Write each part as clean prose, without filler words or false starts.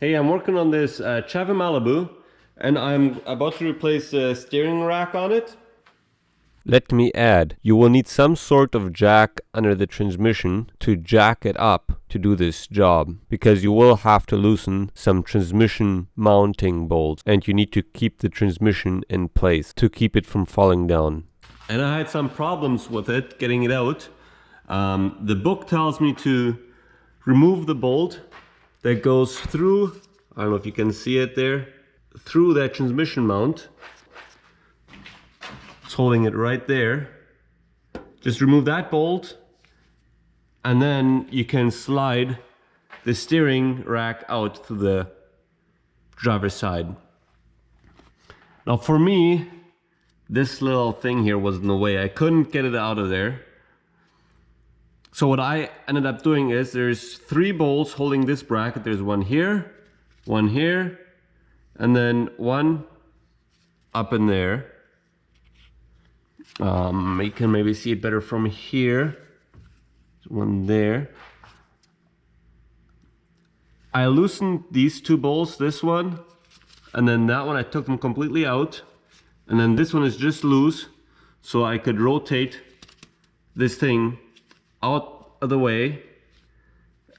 Hey, I'm working on this Chevy Malibu, and I'm about to replace the steering rack on it. Let me add, you will need some sort of jack under the transmission to jack it up to do this job, because you will have to loosen some transmission mounting bolts, and you need to keep the transmission in place to keep it from falling down. And I had some problems with it, getting it out. The book tells me to remove the bolt that goes through, I don't know if you can see it there, through that transmission mount. It's holding it right there. Just remove that bolt, and then you can slide the steering rack out to the driver's side. Now for me, this little thing here was in the way. I couldn't get it out of there. So what I ended up doing is there's 3 bolts holding this bracket. There's one here, and then one up in there. You can maybe see it better from here. There's one there. I loosened these 2 bolts, this one, and then that one I took them completely out. And then this one is just loose, so I could rotate this thing out of the way,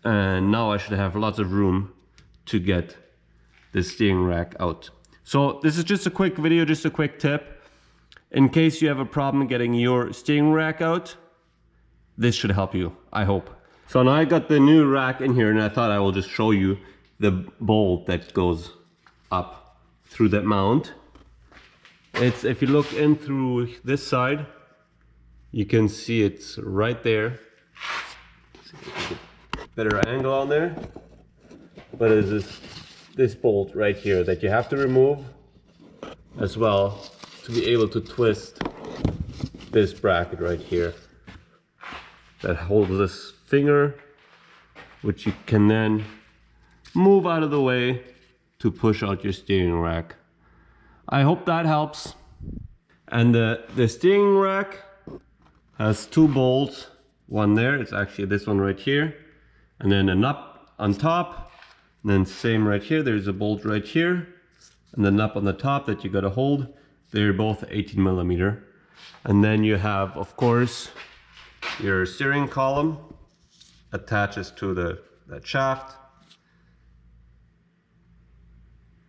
and now I should have lots of room to get the steering rack out. So this is just a quick video, just a quick tip. In case you have a problem getting your steering rack out, this should help you, I hope. So now I got the new rack in here, and I thought I will just show you the bolt that goes up through that mount. It's, if you look in through this side, you can see it's right there. Better angle on there. But it's this bolt right here that you have to remove as well to be able to twist this bracket right here that holds this finger, which you can then move out of the way to push out your steering rack. I hope that helps. And the steering rack has 2 bolts, one there, it's actually this one right here, and then a nut on top, and then same right here, there's a bolt right here, and the nut on the top that you gotta hold. They're both 18mm. And then you have, of course, your steering column attaches to that shaft.